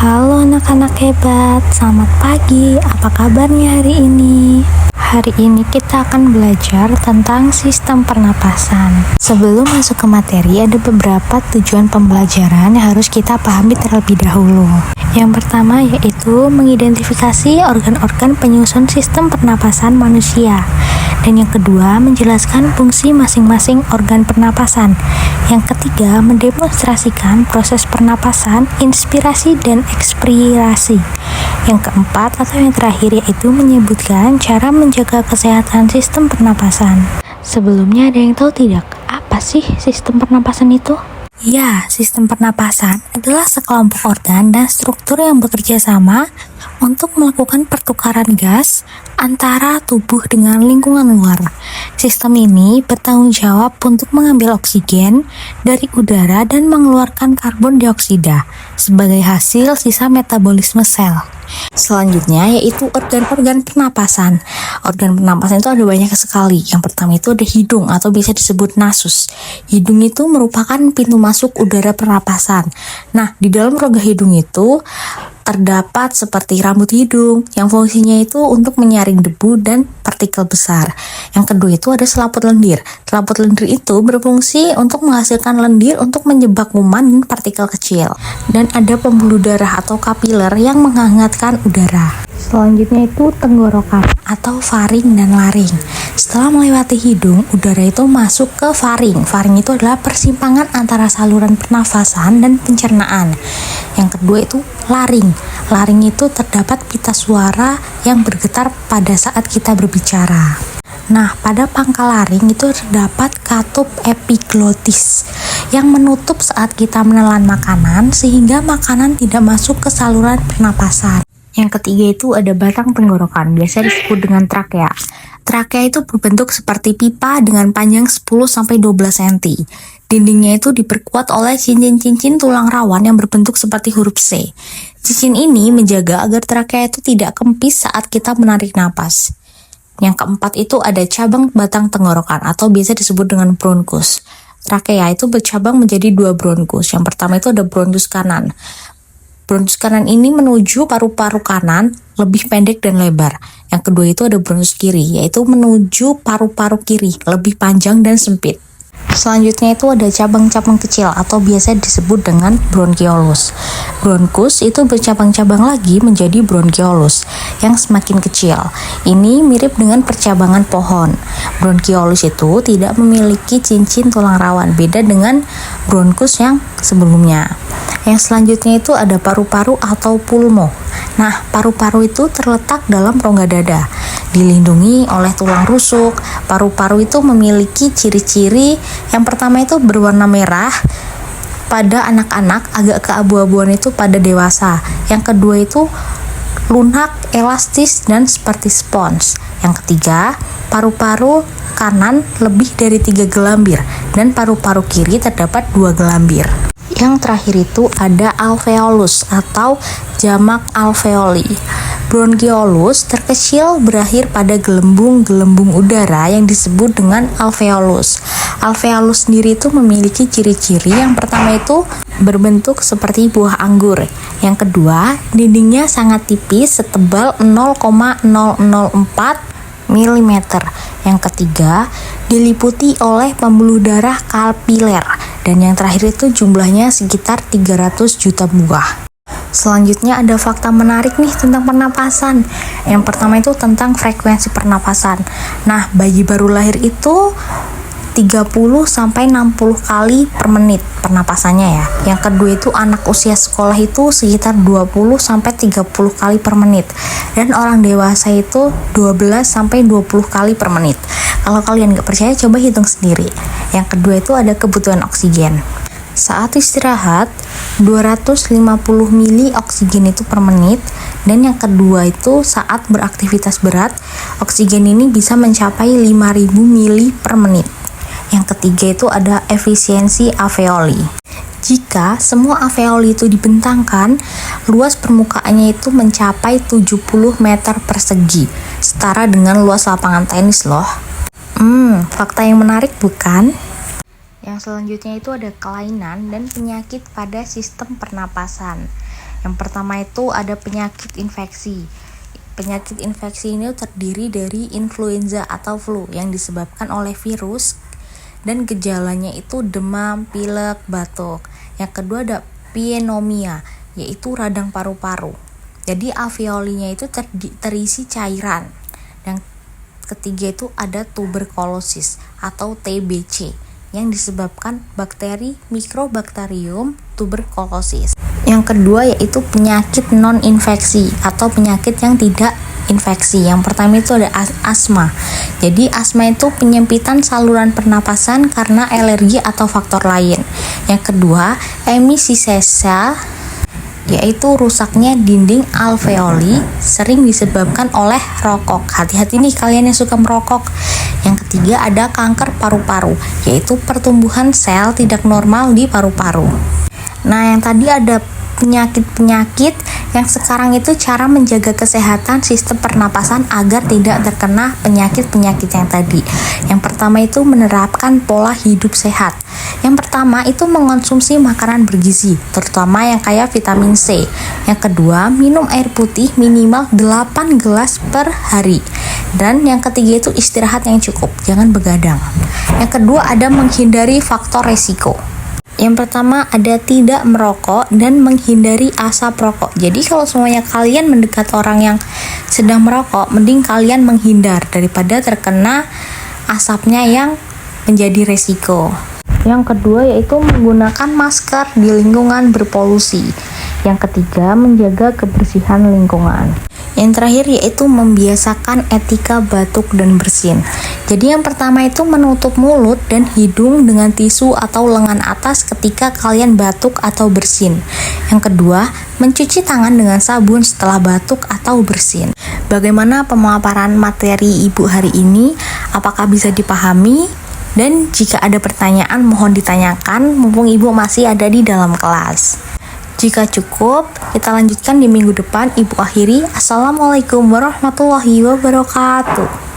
Halo anak-anak hebat, selamat pagi. Apa kabarnya hari ini? Hari ini kita akan belajar tentang sistem pernapasan. Sebelum masuk ke materi, ada beberapa tujuan pembelajaran yang harus kita pahami terlebih dahulu. Yang pertama yaitu mengidentifikasi organ-organ penyusun sistem pernapasan manusia. Dan yang kedua, menjelaskan fungsi masing-masing organ pernapasan. Yang ketiga, mendemonstrasikan proses pernapasan, inspirasi, dan ekspirasi. Yang keempat atau yang terakhir yaitu menyebutkan cara menjaga kesehatan sistem pernapasan. Sebelumnya ada yang tahu tidak, apa sih sistem pernapasan itu? Ya, sistem pernapasan adalah sekelompok organ dan struktur yang bekerja sama untuk melakukan pertukaran gas antara tubuh dengan lingkungan luar. Sistem ini bertanggung jawab untuk mengambil oksigen dari udara dan mengeluarkan karbon dioksida sebagai hasil sisa metabolisme sel. Selanjutnya yaitu organ-organ pernapasan. Organ pernapasan itu ada banyak sekali. Yang pertama itu ada hidung atau bisa disebut nasus. Hidung itu merupakan pintu masuk udara pernapasan. Nah, di dalam rongga hidung itu terdapat seperti rambut hidung yang fungsinya itu untuk menyaring debu dan partikel besar. Yang kedua itu ada selaput lendir. Selaput lendir itu berfungsi untuk menghasilkan lendir untuk menjebak kuman dan partikel kecil. Dan ada pembuluh darah atau kapiler yang menghangatkan udara. Selanjutnya itu tenggorokan atau faring dan laring. Setelah melewati hidung, udara itu masuk ke faring. Faring itu adalah persimpangan antara saluran pernafasan dan pencernaan. Yang kedua itu laring. Laring itu terdapat pita suara yang bergetar pada saat kita berbicara. Nah, pada pangkal laring itu terdapat katup epiglotis yang menutup saat kita menelan makanan sehingga makanan tidak masuk ke saluran pernapasan. Yang ketiga itu ada batang tenggorokan, biasa disebut dengan trakea. Trakea itu berbentuk seperti pipa dengan panjang 10-12 cm. Dindingnya itu diperkuat oleh cincin-cincin tulang rawan yang berbentuk seperti huruf C. Cincin ini menjaga agar trakea itu tidak kempis saat kita menarik napas. Yang keempat itu ada cabang batang tenggorokan atau biasa disebut dengan bronkus. Trakea itu bercabang menjadi dua bronkus. Yang pertama itu ada bronkus kanan. Bronkus kanan ini menuju paru-paru kanan lebih pendek dan lebar. Yang kedua itu ada bronkus kiri, yaitu menuju paru-paru kiri lebih panjang dan sempit. Selanjutnya itu ada cabang-cabang kecil atau biasa disebut dengan bronkiolus. Bronkus itu bercabang-cabang lagi menjadi bronkiolus yang semakin kecil. Ini mirip dengan percabangan pohon. Bronkiolus itu tidak memiliki cincin tulang rawan, beda dengan bronkus yang sebelumnya. Yang selanjutnya itu ada paru-paru atau pulmo. Nah, paru-paru itu terletak dalam rongga dada, dilindungi oleh tulang rusuk. Paru-paru itu memiliki ciri-ciri yang pertama itu berwarna merah pada anak-anak, agak keabu-abuan itu pada dewasa. Yang kedua itu lunak, elastis, dan seperti spons. Yang ketiga, paru-paru kanan lebih dari 3 gelambir dan paru-paru kiri terdapat 2 gelambir. Yang terakhir itu ada alveolus atau jamak alveoli. Bronkiolus terkecil berakhir pada gelembung-gelembung udara yang disebut dengan alveolus. Alveolus sendiri itu memiliki ciri-ciri. Yang pertama itu berbentuk seperti buah anggur. Yang kedua, dindingnya sangat tipis setebal 0,004 mm. Yang ketiga, diliputi oleh pembuluh darah kapiler. Dan yang terakhir itu jumlahnya sekitar 300 juta buah. Selanjutnya ada fakta menarik nih tentang pernapasan. Yang pertama itu tentang frekuensi pernapasan. Nah, bayi baru lahir itu 30-60 kali per menit pernapasannya ya. Yang kedua itu anak usia sekolah itu sekitar 20-30 kali per menit. Dan orang dewasa itu 12-20 kali per menit. Kalau kalian gak percaya, coba hitung sendiri. Yang kedua itu ada kebutuhan oksigen. Saat istirahat, 250 mili oksigen itu per menit. Dan yang kedua itu saat beraktivitas berat, oksigen ini bisa mencapai 5000 mili per menit. Yang ketiga itu ada efisiensi alveoli. Jika semua alveoli itu dibentangkan, luas permukaannya itu mencapai 70 meter persegi, setara dengan luas lapangan tenis loh. Fakta yang menarik bukan? Yang selanjutnya itu ada kelainan dan penyakit pada sistem pernapasan. Yang pertama itu ada penyakit infeksi. Penyakit infeksi ini terdiri dari influenza atau flu yang disebabkan oleh virus dan gejalanya itu demam, pilek, batuk. Yang kedua ada pneumonia, yaitu radang paru-paru. Jadi alveolinya itu terisi cairan. Yang ketiga itu ada tuberkulosis atau TBC yang disebabkan bakteri Mycobacterium tuberculosis. Yang kedua yaitu penyakit non-infeksi atau penyakit yang tidak infeksi. Yang pertama itu ada asma. Jadi asma itu penyempitan saluran pernapasan karena alergi atau faktor lain. Yang kedua, emisisesa, yaitu rusaknya dinding alveoli sering disebabkan oleh rokok. Hati-hati nih kalian yang suka merokok. Yang ketiga ada kanker paru-paru, yaitu pertumbuhan sel tidak normal di paru-paru. Nah, yang tadi ada penyakit-penyakit, yang sekarang itu cara menjaga kesehatan sistem pernapasan agar tidak terkena penyakit-penyakit yang tadi. Yang pertama itu menerapkan pola hidup sehat. Yang pertama itu mengonsumsi makanan bergizi, terutama yang kaya vitamin C. Yang kedua, minum air putih minimal 8 gelas per hari. Dan yang ketiga itu istirahat yang cukup, jangan begadang. Yang kedua ada menghindari faktor resiko. Yang pertama ada tidak merokok dan menghindari asap rokok. Jadi kalau semuanya kalian mendekat orang yang sedang merokok, mending kalian menghindar daripada terkena asapnya yang menjadi resiko. Yang kedua yaitu menggunakan masker di lingkungan berpolusi. Yang ketiga menjaga kebersihan lingkungan. Yang terakhir yaitu membiasakan etika batuk dan bersin. Jadi yang pertama itu menutup mulut dan hidung dengan tisu atau lengan atas ketika kalian batuk atau bersin. Yang kedua, mencuci tangan dengan sabun setelah batuk atau bersin. Bagaimana pemaparan materi Ibu hari ini? Apakah bisa dipahami? Dan jika ada pertanyaan mohon ditanyakan mumpung Ibu masih ada di dalam kelas. Jika cukup, kita lanjutkan di minggu depan. Ibu akhiri. Assalamualaikum warahmatullahi wabarakatuh.